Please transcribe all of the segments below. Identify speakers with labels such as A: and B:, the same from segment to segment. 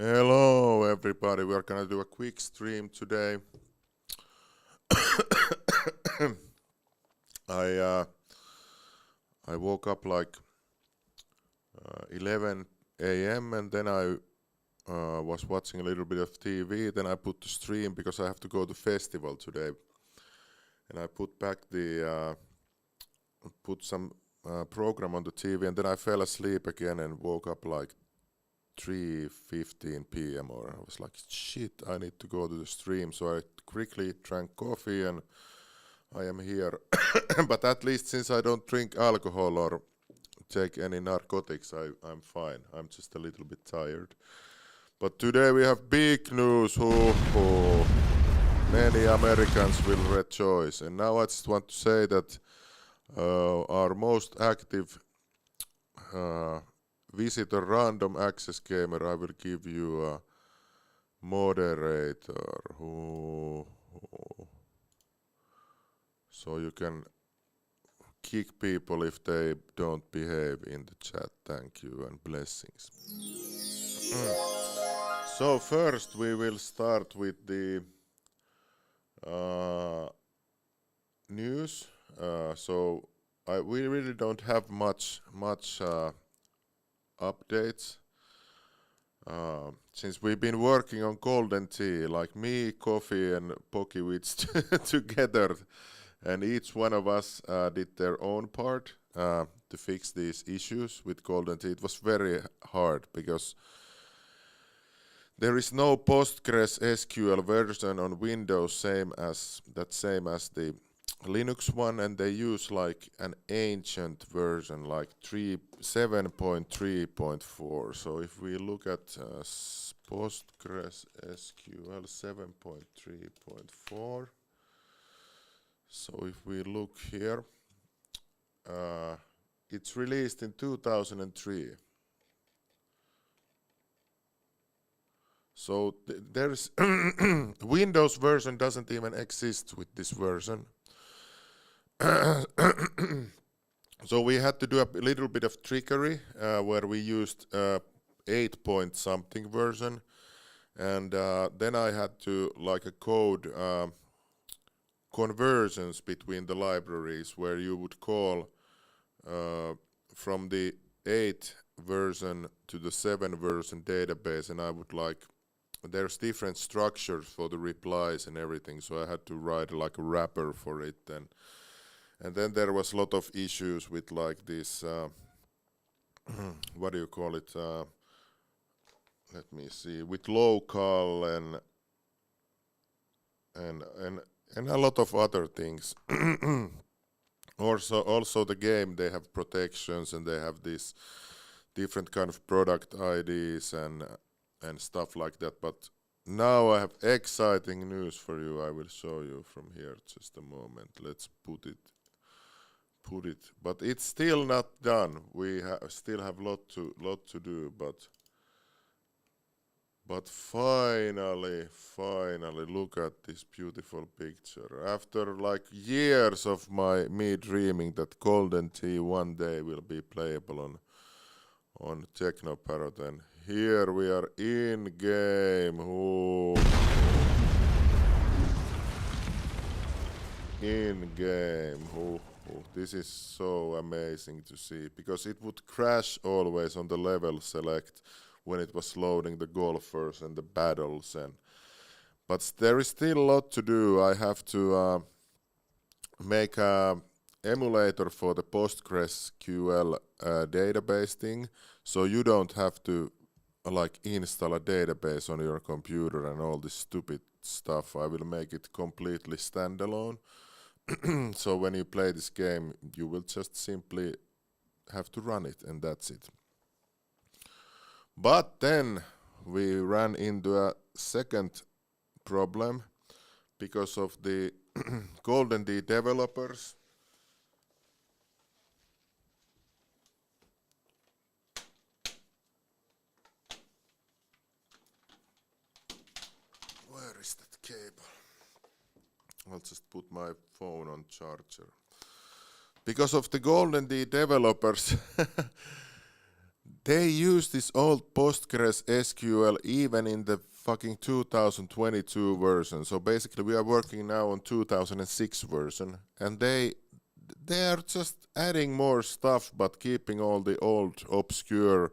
A: Hello everybody, we are gonna do a quick stream today. I uh, I woke up like 11 a.m. and then I was watching a little bit of TV. Then I put the stream because I have to go to festival today, and I put back the put some program on the TV, and then I fell asleep again and woke up like 3:15 p.m. or I was like, shit, I need to go to the stream. So I quickly drank coffee and I am here. But at least since I don't drink alcohol or take any narcotics, I'm fine. I'm just a little bit tired. But today we have big news. Many Americans will rejoice. And now I just want to say that our most active visitor random access gamer, I will give you a moderator so you can kick people if they don't behave in the chat. Thank you and blessings. So first we will start with the news. We really don't have much updates. Since we've been working on Golden Tea, like me, Coffee and Pokywitch together, and each one of us did their own part to fix these issues with Golden Tea. It was very hard because there is no Postgres SQL version on Windows same as the Linux one, and they use like an ancient version like 7.3.4. So if we look at Postgres SQL 7.3.4, so if we look here, it's released in 2003. So there's Windows version doesn't even exist with this version. So we had to do a little bit of trickery where we used 8 point something version, and then I had to like a code conversions between the libraries where you would call from the 8 version to the 7 version database, and I would like, there's different structures for the replies and everything, so I had to write like a wrapper for it. And then there was a lot of issues with like this, what do you call it? Let me see, with local and a lot of other things. Also the game, they have protections and they have this different kind of product IDs and stuff like that. But now I have exciting news for you. I will show you from here just a moment. Let's put it, but it's still not done. We still have lot to do, but finally look at this beautiful picture. After like years of me dreaming that Golden Tea one day will be playable on TeknoParrot, and here we are in game. In game. This is so amazing to see, because it would crash always on the level select when it was loading the golfers and the battles, but there is still a lot to do. I have to make a emulator for the PostgreSQL database thing, so you don't have to like install a database on your computer and all this stupid stuff. I will make it completely standalone. So when you play this game, you will just simply have to run it, and that's it. But then we ran into a second problem because of the Golden Tea developers. Where is that cable? I'll just put my phone on charger. Because of the Golden Tea developers, they use this old Postgres SQL even in the fucking 2022 version. So basically we are working now on 2006 version, and they are just adding more stuff but keeping all the old obscure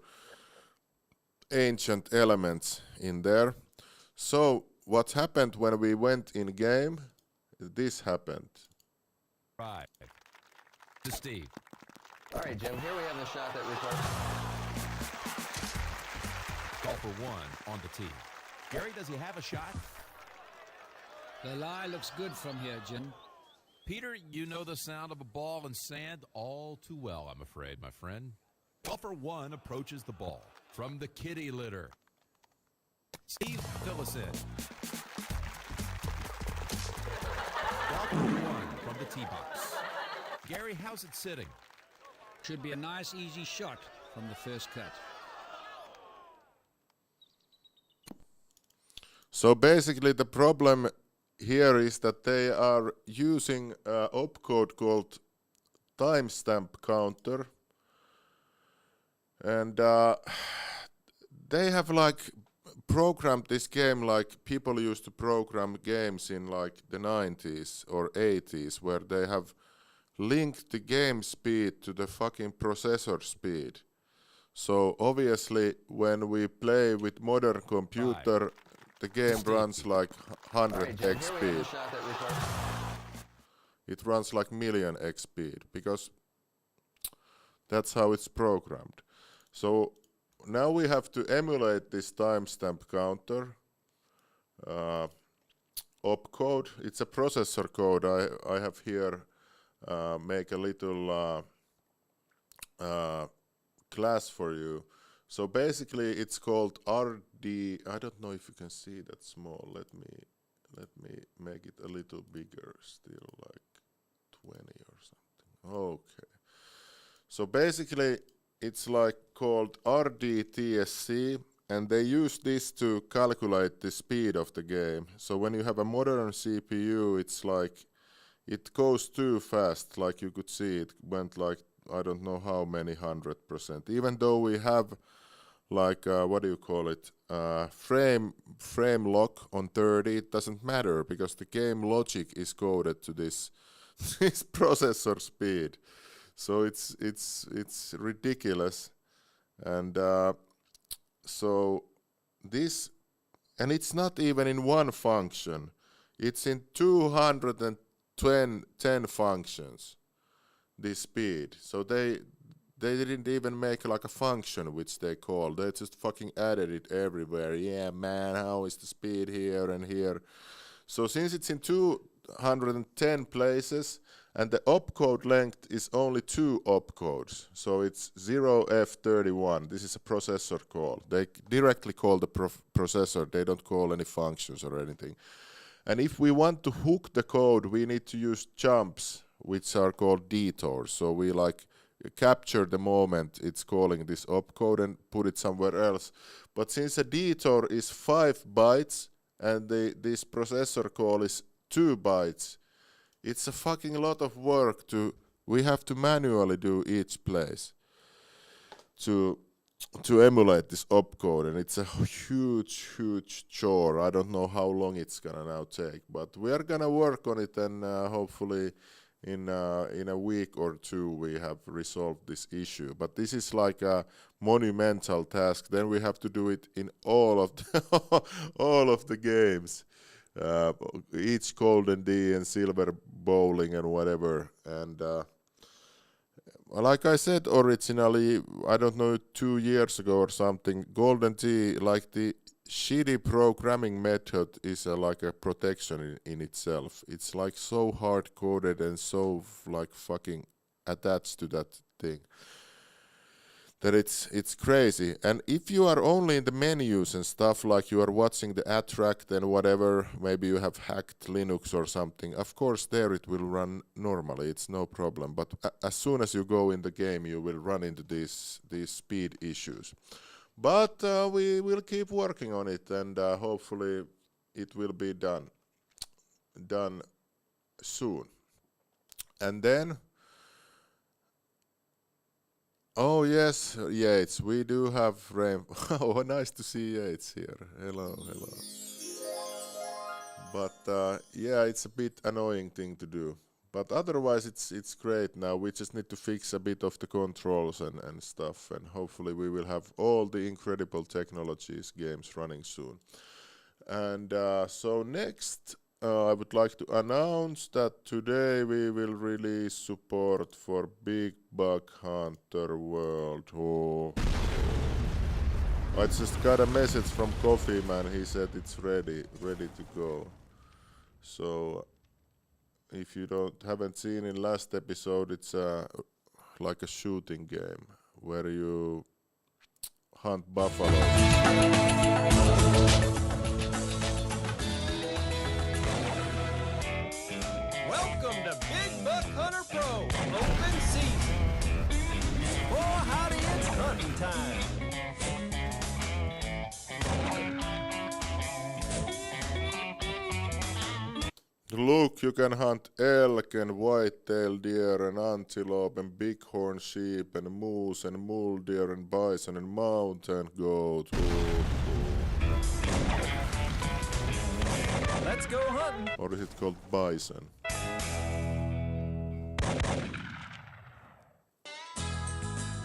A: ancient elements in there. So what happened when we went in game? This happened.
B: Right. To Steve.
C: All right, Jim, here we have the shot that requires.
B: Call for one on the tee. Gary, does he have a shot?
D: The lie looks good from here, Jim.
B: Peter, you know the sound of a ball in sand all too well, I'm afraid, my friend. Call for one approaches the ball from the kitty litter. Steve, fill us in. Call for one from the tee box. Gary, how's it sitting?
D: Should be a nice, easy shot from the first cut.
A: So basically the problem here is that they are using an opcode called timestamp counter, and they have like programmed this game like people used to program games in like the 90s or 80s, where they have linked the game speed to the fucking processor speed. So obviously when we play with modern computer, the game runs like 100x speed. It runs like million x speed because that's how it's programmed. So now we have to emulate this timestamp counter opcode. It's a processor code. I have here make a little class for you. So basically it's called RD. I don't know if you can see that small. Let me make it a little bigger, still like 20 or something. Okay. So basically it's like called RDTSC, and they use this to calculate the speed of the game. So when you have a modern CPU, it's like it goes too fast. Like you could see, it went like I don't know how many 100%. Even though we have like what do you call it, frame lock on 30, it doesn't matter because the game logic is coded to this this processor speed. So it's ridiculous, and so this, and it's not even in one function. It's in 210 functions. This speed. So they didn't even make like a function which they call. They just fucking added it everywhere. Yeah, man, how is the speed here and here? So since it's in 210 places and the opcode length is only 2 opcodes, so it's 0F31. This is a processor call. They directly call the processor. They don't call any functions or anything. And if we want to hook the code, we need to use jumps, which are called detours. So we like capture the moment it's calling this opcode and put it somewhere else. But since a detour is 5 bytes and this processor call is 2 bytes, it's a fucking lot of work we have to manually do each place to emulate this opcode, and it's a huge chore. I don't know how long it's gonna now take, but we are gonna work on it, and hopefully in a week or two we have resolved this issue. But this is like a monumental task. Then we have to do it in all of the games, each Golden D and Silver Bowling and whatever. And like I said originally, I don't know, 2 years ago or something, Golden D, like the shitty programming method is like a protection in itself. It's like so hard coded and so like fucking attached to that thing that it's crazy. And if you are only in the menus and stuff, like you are watching the attract and whatever, maybe you have hacked Linux or something, of course there it will run normally, it's no problem. But as soon as you go in the game, you will run into these speed issues. But we will keep working on it, and hopefully it will be done soon. And then Oh yes, Yates. We do have rain. Oh, nice to see Yates here. Hello, hello. But yeah, it's a bit annoying thing to do. But otherwise, it's great now. We just need to fix a bit of the controls and stuff, and hopefully we will have all the incredible technologies games running soon. And so next, I would like to announce that today we will release support for Big Bug Hunter World. Oh. I just got a message from Coffee Man. He said it's ready to go. So if you haven't seen in last episode, it's like a shooting game where you hunt buffaloes.
E: Welcome to Big Buck Hunter Pro Open Season. Oh, howdy, it's hunting time.
A: Look, you can hunt elk and white-tailed deer and antelope and bighorn sheep and moose and mule deer and bison and mountain goat.
E: Let's go hunting.
A: Or is it called bison?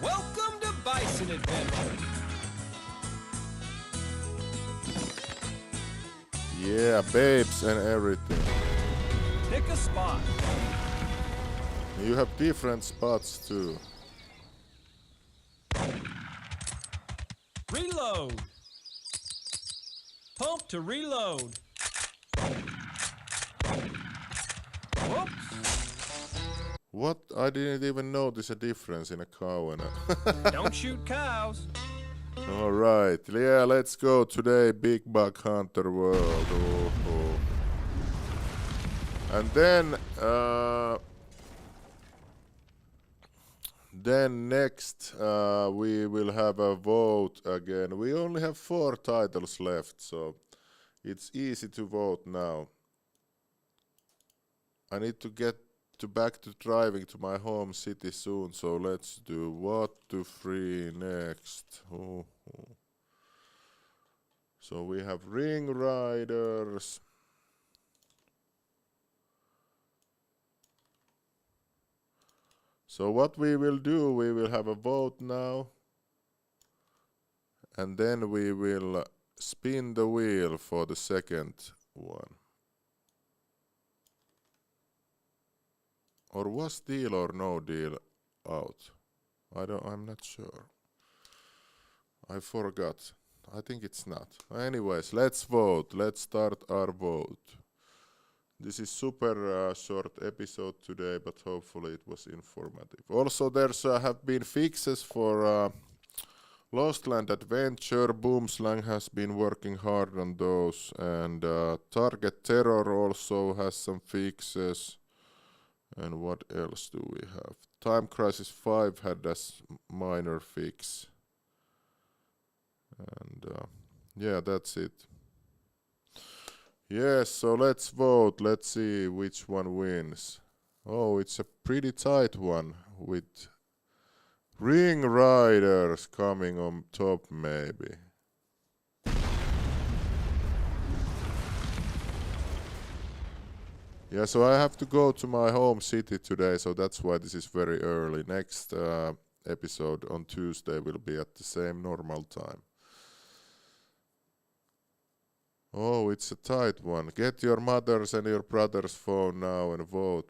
E: Welcome to Bison Adventure.
A: Yeah, babes and everything.
E: Pick a spot.
A: You have different spots too.
E: Reload. Pump to reload. Whoops.
A: What? I didn't even notice a difference in a cow and a...
E: Don't shoot cows.
A: Alright, yeah, let's go today, Big Bug Hunter World. And then next we will have a vote again. We only have 4 titles left, so it's easy to vote now. I need to get back to driving to my home city soon, so let's do what to free next. So we have Ring Riders. So what we will do, we will have a vote now, and then we will spin the wheel for the second one. Or was Deal or No Deal out? I'm not sure. I forgot. I think it's not. Anyways, let's vote. Let's start our vote. This is super short episode today, but hopefully it was informative. Also, there's have been fixes for Lost Land Adventure. Boomslang has been working hard on those, and Target Terror also has some fixes. And what else do we have? Time Crisis 5 had a minor fix. And yeah, that's it. Yes, so let's vote. Let's see which one wins. Oh, it's a pretty tight one with Ring Riders coming on top maybe. Yeah, so I have to go to my home city today, so that's why this is very early. Next episode on Tuesday will be at the same normal time. Oh, it's a tight one. Get your mother's and your brother's phone now and vote.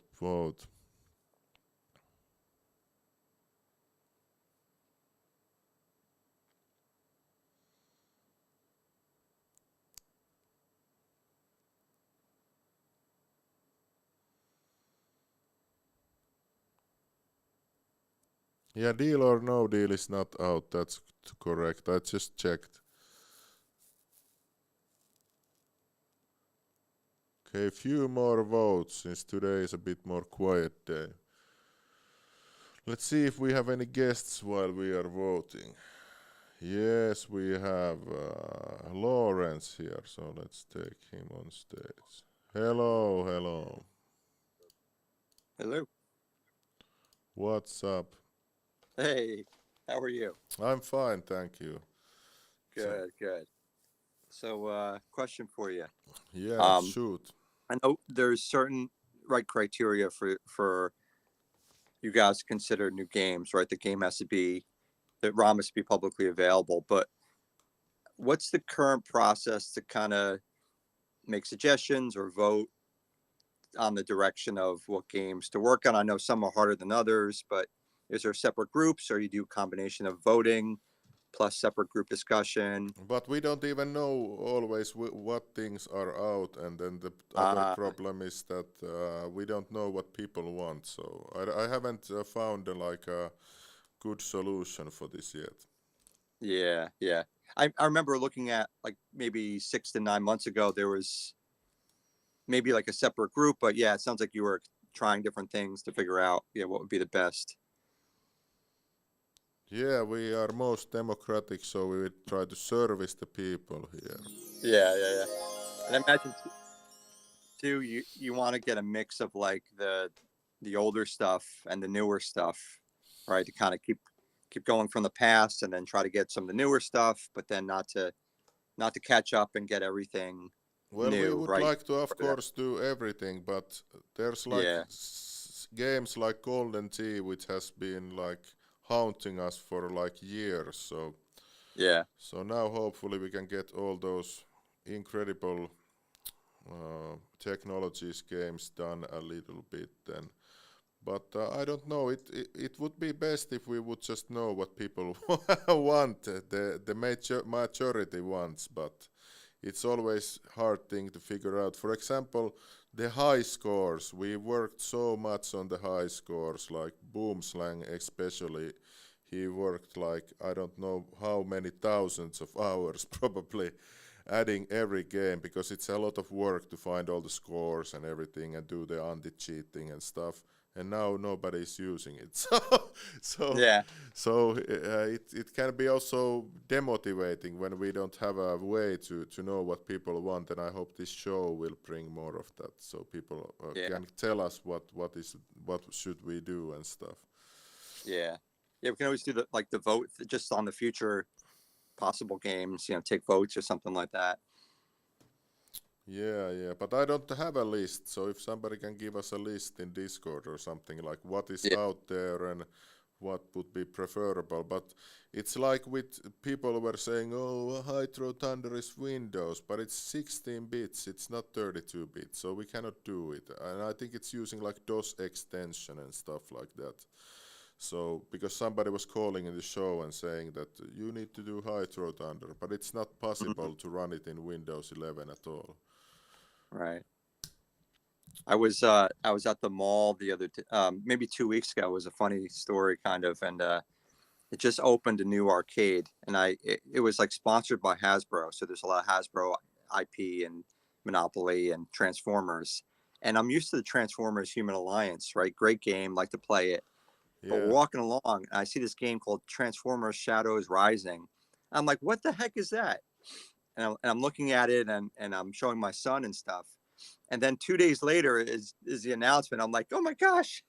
A: Yeah, Deal or No Deal is not out. That's correct. I just checked. Okay, a few more votes since today is a bit more quiet day. Let's see if we have any guests while we are voting. Yes, we have Lawrence here, so let's take him on stage. Hello.
F: Hello.
A: What's up?
F: Hey. How are you?
A: I'm fine, thank you. So,
F: Good, good. So, question for you.
A: yeah,
F: Um,
A: shoot.
F: I know there's certain right criteria for you guys to consider new games, right? The game has to be the ROM has to be publicly available. But what's the current process to kind of make suggestions or vote on the direction of what games to work on? I know some are harder than others, but is there separate groups, or you do a combination of voting plus separate group discussion?
A: But we don't even know always what things are out, and then the other
F: Uh,
A: problem is that we don't know what people want. So I haven't found like a good solution for this yet.
F: Yeah, yeah. I remember looking at like maybe 6 to 9 months ago, there was maybe like a separate group, but yeah, it sounds like you were trying different things to figure out, what would be the best.
A: Yeah, we are most democratic, so we will try to service the people here.
F: Yeah, yeah, yeah. And I imagine too, you want to get a mix of like the older stuff and the newer stuff, right? To kind of keep going from the past and then try to get some of the newer stuff, but then not to catch up and get everything
A: Well, we
F: new,
A: would
F: right?
A: like to, of course, do everything, but there's like
F: Yeah,
A: games like Golden Tee, which has been like haunting us for like years.
F: yeah,
A: So now hopefully we can get all those incredible technologies games done a little bit then. But I don't know. It would be best if we would just know what people want. The majority wants, but it's always hard thing to figure out. For example, the high scores. We worked so much on the high scores, like Boomslang especially. He worked like I don't know how many thousands of hours probably adding every game because it's a lot of work to find all the scores and everything and do the anti-cheating and stuff. And now nobody's using it. So
F: yeah,
A: it can be also demotivating when we don't have a way to know what people want. And I hope this show will bring more of that, so people
F: yeah,
A: can tell us what should we do and stuff.
F: yeah. Yeah, we can always do the vote just on the future possible games, take votes or something like that.
A: Yeah, but I don't have a list, so if somebody can give us a list in Discord or something like what is
F: Yeah.
A: out there and what would be preferable. But it's like with people were saying, oh, High Throw Thunder is Windows, but it's 16 bits, it's not 32 bits, so we cannot do it. And I think it's using like DOS extension and stuff like that. So, because somebody was calling in the show and saying that you need to do High Throw Thunder, but it's not possible to run it in Windows 11 at all.
F: Right. I was at the mall the other maybe 2 weeks ago. It was a funny story kind of, and it just opened a new arcade, and it was like sponsored by Hasbro. So there's a lot of Hasbro IP and Monopoly and Transformers, and I'm used to the Transformers Human Alliance, right? Great game, like to play it. But we're
A: Yeah.
F: walking along, and I see this game called Transformers Shadows Rising. I'm like, what the heck is that? And I'm looking at it, and I'm showing my son and stuff. And then 2 days later is the announcement. I'm like, oh my gosh.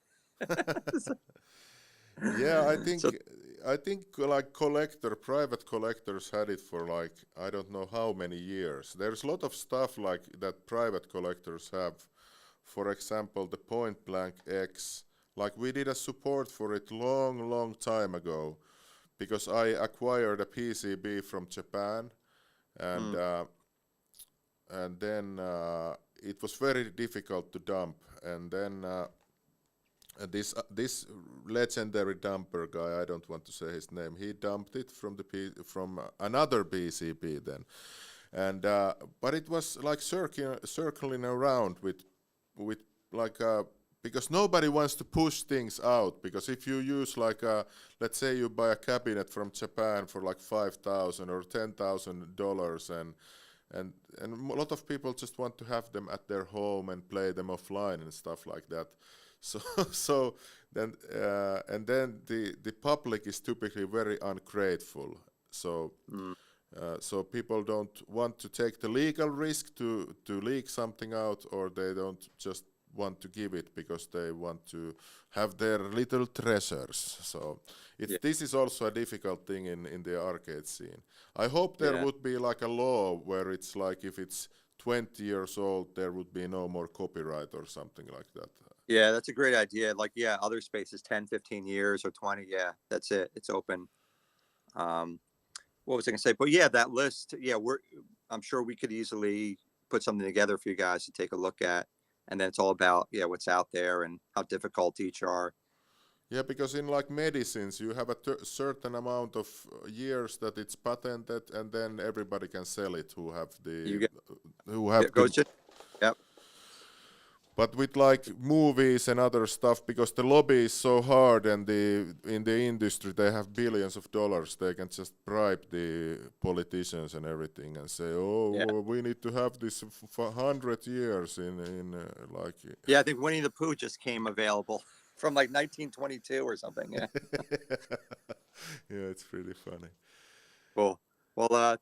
A: Yeah,
F: So
A: I think like private collectors had it for like I don't know how many years. There's a lot of stuff like that private collectors have. For example, the Point Blank X. Like we did a support for it long time ago, because I acquired a PCB from Japan, and
F: mm,
A: then it was very difficult to dump, and then. This legendary dumper guy, I don't want to say his name. He dumped it from from another PCB then, and but it was like circling around with like because nobody wants to push things out, because if you use like let's say you buy a cabinet from Japan for like $5,000 or $10,000, and a lot of people just want to have them at their home and play them offline and stuff like that. So so then and then the public is typically very ungrateful. So
F: mm,
A: so people don't want to take the legal risk to leak something out, or they don't just want to give it because they want to have their little treasures. So this is also a difficult thing in the arcade scene. I hope there would be like a law where it's like if it's 20 years old, there would be no more copyright or something like that.
F: Yeah, that's a great idea. Like, other spaces, 10, 15 years or 20. Yeah, that's it. It's open. What was I gonna say? But yeah, that list. Yeah, I'm sure we could easily put something together for you guys to take a look at. And then it's all about, what's out there and how difficult each are.
A: Yeah, because in like medicines, you have a certain amount of years that it's patented, and then everybody can sell it who have the
F: Yep.
A: But with like movies and other stuff, because the lobby is so hard, and in the industry they have billions of dollars, they can just bribe the politicians and everything and say, we need to have this for 100 years in like.
F: Yeah, I think Winnie the Pooh just came available from like 1922 or something. Yeah.
A: Yeah, it's really funny.
F: Cool. Well,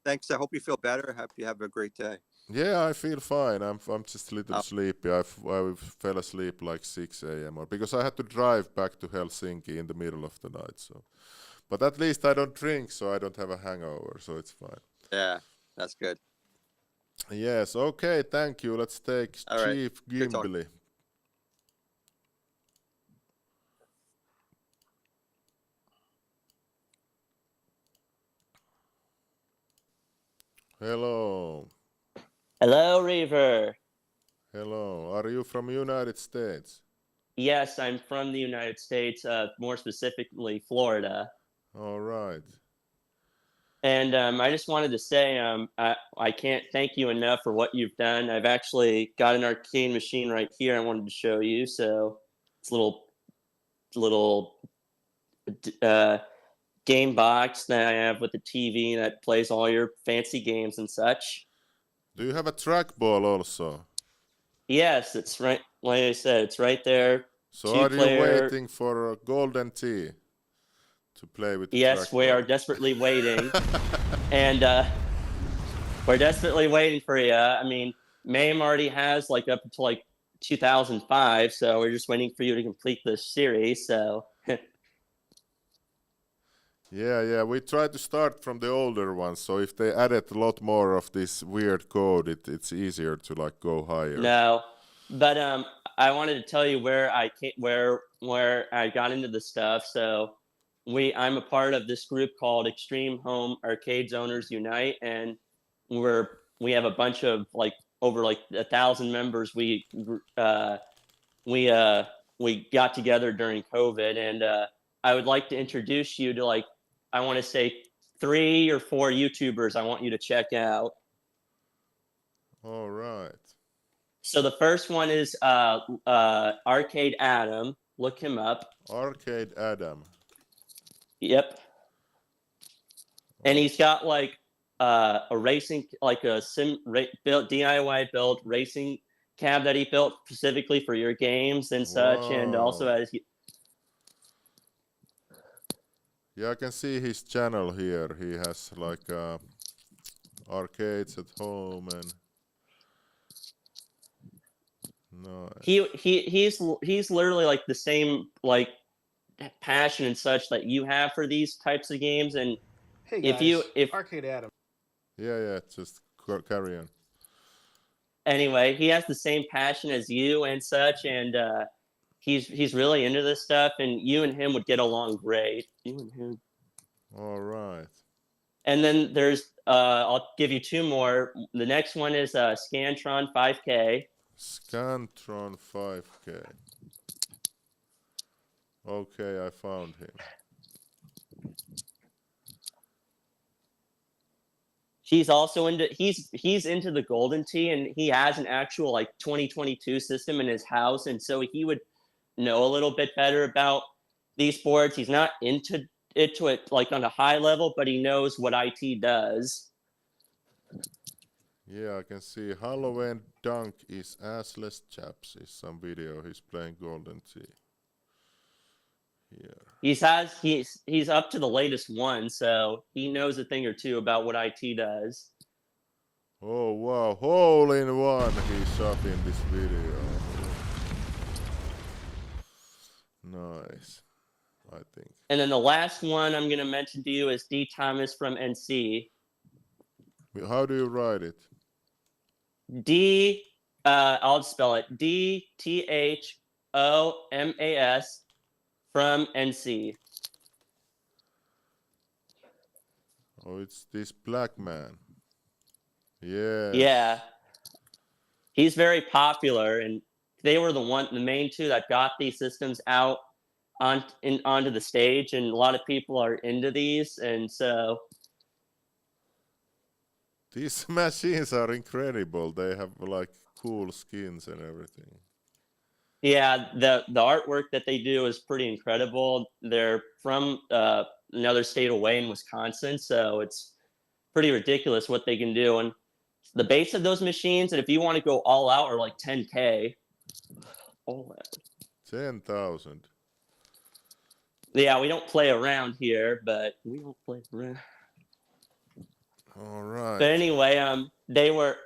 F: thanks. I hope you feel better. I hope you have a great day.
A: Yeah, I feel fine. I'm just a little sleepy. I fell asleep like 6 a.m. Because I had to drive back to Helsinki in the middle of the night. So, but at least I don't drink, so I don't have a hangover. So it's fine.
F: Yeah, that's good.
A: Yes. Okay. Thank you. Let's take Chief Gimbley. Hello.
G: Hello, Reaver.
A: Hello. Are you from United States?
G: Yes, I'm from the United States, more specifically Florida.
A: All right.
G: And I just wanted to say I can't thank you enough for what you've done. I've actually got an arcade machine right here I wanted to show you. So it's a little game box that I have with the TV that plays all your fancy games and such.
A: Do you have a trackball also?
G: Yes, it's right. Like I said, it's right there.
A: So are you waiting for a golden tee to play with?
G: Yes, we are desperately waiting, and we're desperately waiting for you. I mean, MAME already has like up until like 2005, so we're just waiting for you to complete this series. So.
A: Yeah, we try to start from the older ones. So if they added a lot more of this weird code, it's easier to like go higher.
G: No, but I wanted to tell you where I got into the stuff. So I'm a part of this group called Extreme Home Arcades Owners Unite, and we have a bunch of like over like 1,000 members. We got together during COVID, and I would like to introduce you to like. I want to say 3 or 4 YouTubers I want you to check out.
A: All right.
G: So the first one is Arcade Adam. Look him up.
A: Arcade Adam.
G: Yep. And he's got like a racing, like a DIY built racing cab that he built specifically for your games and such.
A: Wow.
G: And also as
A: Yeah, I can see his channel here. He has like arcades at home and no.
G: He's literally like the same like passion and such that you have for these types of games. And
H: hey guys,
G: if
H: Arcade Adam.
A: Yeah, just carry on.
G: Anyway, he has the same passion as you and such, and he's really into this stuff, and you and him would get along great. You and him.
A: All right.
G: And then there's I'll give you 2 more. The next one is Scantron 5K.
A: Scantron 5K. Okay, I found him.
G: He's also into he's into the Golden Tee, and he has an actual like 2022 system in his house, and so he would know a little bit better about these boards. He's not into it like on a high level, but he knows what IT does.
A: Yeah, I can see Halloween Dunk is assless chaps is some video. He's playing Golden Tee. Yeah.
G: He's up to the latest one, so he knows a thing or two about what IT does.
A: Oh wow, hole in one he shot in this video. nice, I think.
G: And then the last one I'm going to mention to you is D. Thomas from NC.
A: How do you write it?
G: I'll spell it DTHOMAS from NC.
A: Oh, it's this black man. Yeah.
G: Yeah. He's very popular, and they were the main two that got these systems out onto the stage, and a lot of people are into these, and so
A: These machines are incredible. They have like cool skins and everything.
G: yeah, the artwork that they do is pretty incredible. They're from another state away in Wisconsin, so it's pretty ridiculous what they can do. And the base of those machines, and if you want to go all out, are like 10K. All out.
A: 10,000.
G: Yeah, we don't play around here, but we don't play around.
A: All right.
G: But anyway, they were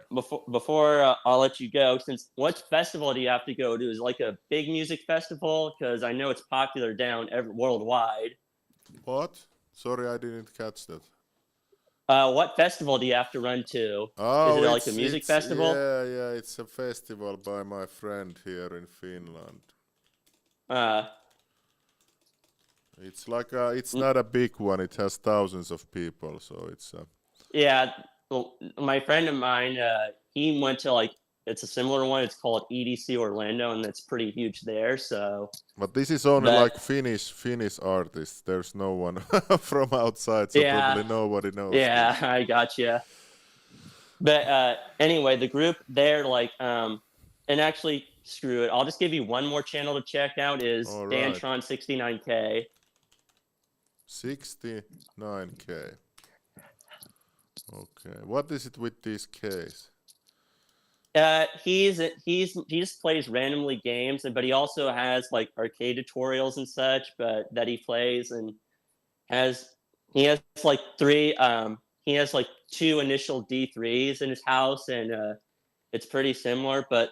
G: before I'll let you go. Since what festival do you have to go to? Is like a big music festival? Because I know it's popular worldwide.
A: What? Sorry, I didn't catch that.
G: What festival do you have to run to?
A: Oh,
G: is it like a music festival?
A: Yeah, it's a festival by my friend here in Finland. It's like it's not a big one. It has thousands of people, so it's.
G: Yeah, well, my friend of mine, he went to it's a similar one. It's called EDC Orlando, and it's pretty huge there. So.
A: But this is only like Finnish artists. There's no one from outside, so probably nobody knows.
G: Yeah, I gotcha. But anyway, the group there, and actually, screw it. I'll just give you one more channel to check out. Is
A: right.
G: Dantron 69K.
A: 69K. Okay. What is it with these Ks?
G: He just plays randomly games, but he also has like arcade tutorials and such, but that he plays, and he has like two initial D3s in his house, and it's pretty similar. But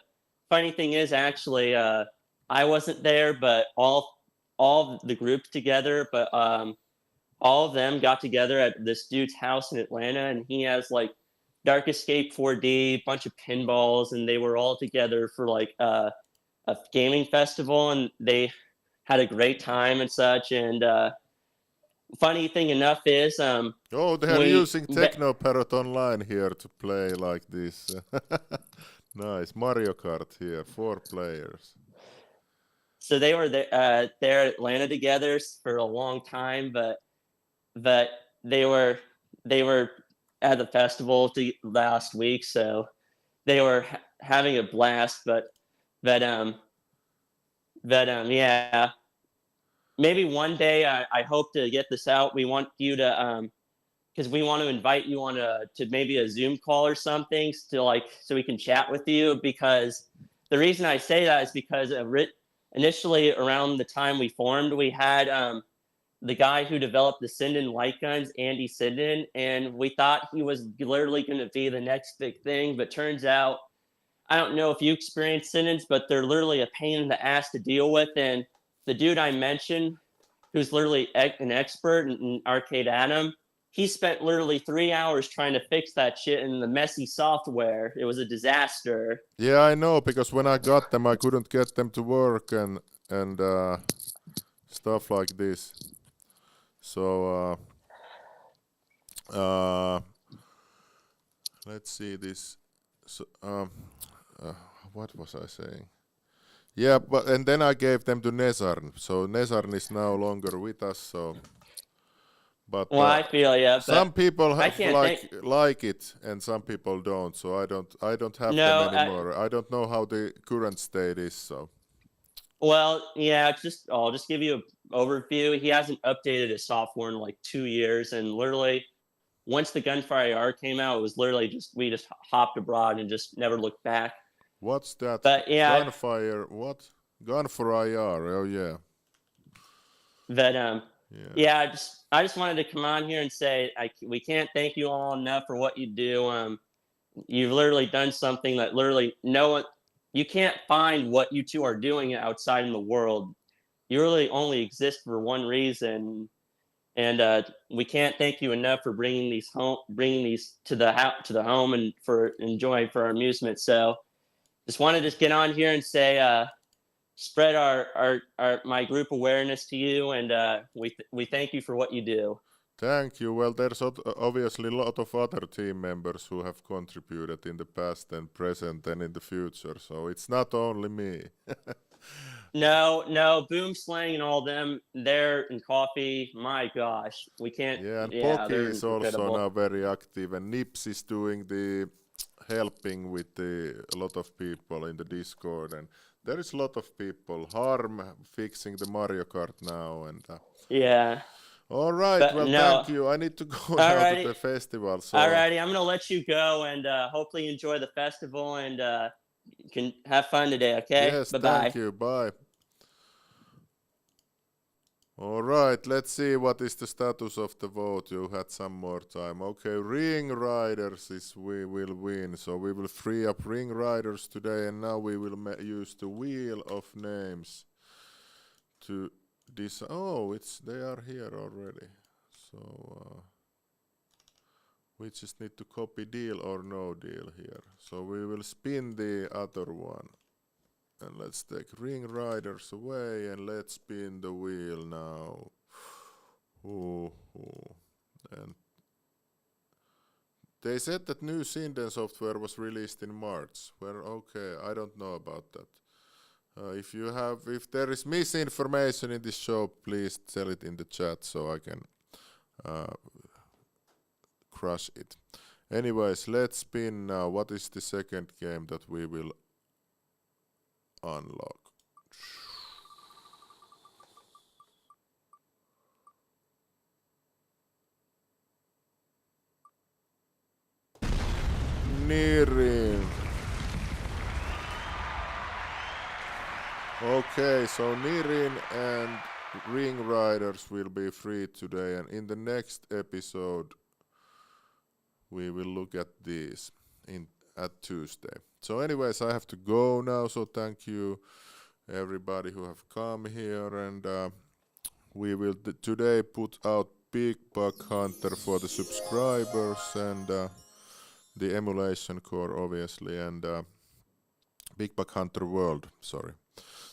G: funny thing is, actually, I wasn't there, but all the group together, but all of them got together at this dude's house in Atlanta, and he has like Dark Escape 4D, bunch of pinballs, and they were all together for like a gaming festival, and they had a great time and such. And funny thing enough is,
A: they're using TeknoParrot online here to play like this. Nice Mario Kart here, 4 players.
G: So they were there at Atlanta together for a long time, but they were at the festival last week, so they were having a blast. But yeah, maybe one day I hope to get this out. We want you to because we want to invite you on to maybe a Zoom call or something to so we can chat with you. Because the reason I say that is because initially around the time we formed, we had the guy who developed the Sinden light guns, Andy Sinden, and we thought he was literally going to be the next big thing. But turns out, I don't know if you experienced Sindens, but they're literally a pain in the ass to deal with. And the dude I mentioned, who's literally an expert in Arcade Atom, he spent literally 3 hours trying to fix that shit in the messy software. It was a disaster.
A: Yeah, I know, because when I got them, I couldn't get them to work and stuff like this. So let's see this. So, what was I saying? Yeah, and then I gave them to Nezarn. So Nezarn is no longer with us. So, but
G: I feel
A: some people like it, and some people don't. So I don't have them anymore. I don't know how the current state is. So.
G: Well, yeah, I'll just give you an overview. He hasn't updated his software in like 2 years, and literally, once the Gunfire IR came out, it was literally we just hopped abroad and just never looked back.
A: What's that?
G: But yeah,
A: Gunfire. What? Gunfire IR. Oh yeah.
G: That yeah. I just wanted to come on here and say we can't thank you all enough for what you do. You've literally done something that literally no one. You can't find what you two are doing outside in the world. you really only exist for one reason, and we can't thank you enough for bringing these to the home and for enjoying for our amusement. So, just wanted to get on here and say, spread our my group awareness to you, and we thank you for what you do.
A: Thank you. Well, there's obviously a lot of other team members who have contributed in the past and present and in the future. So it's not only me.
G: No, Boom Slang and all them, they're in coffee. My gosh, we can't.
A: Yeah, and
G: Yeah,
A: Poki
G: they're
A: is also
G: incredible.
A: now very active, and Nips is doing the helping with a lot of people in the Discord, and there is a lot of people. Harm fixing the Mario Kart now, and
G: Yeah,
A: all right.
G: but
A: Well,
G: no.
A: thank you. I need to go now to
G: Alrighty,
A: the festival. So
G: alrighty. I'm gonna let you go, and hopefully enjoy the festival, and you can have fun today. Okay.
A: yes,
G: Bye
A: thank
G: bye.
A: you. Bye. All right, let's see what is the status of the vote. You had some more time. Okay, Ring Riders we will win. So we will free up Ring Riders today, and now we will use the Wheel of Names to decide. Oh, they are here already. So we just need to copy deal or no deal here. So we will spin the other one. And let's take Ring Riders away and let's spin the wheel now. Ooh. And they said that new Sinden software was released in March. Well, okay, I don't know about that. If there is misinformation in this show, please tell it in the chat so I can crush it. Anyways, let's spin now. What is the second game that we will unlock? Nirin. Okay, so Nirin and Ring Riders will be free today, and in the next episode we will look at these at Tuesday. So anyways, I have to go now, so thank you everybody who have come here, and we will today put out Big Buck Hunter for the subscribers, and the emulation core obviously, and Big Buck Hunter World, sorry.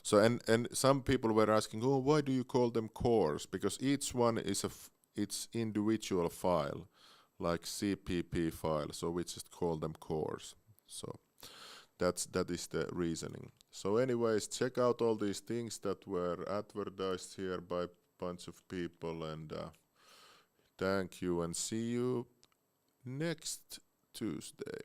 A: So and some people were asking, oh, why do you call them cores? Because each one is its individual file, like CPP file, so we just call them cores. So that is the reasoning. So anyways, check out all these things that were advertised here by a bunch of people, and thank you, and see you next Tuesday.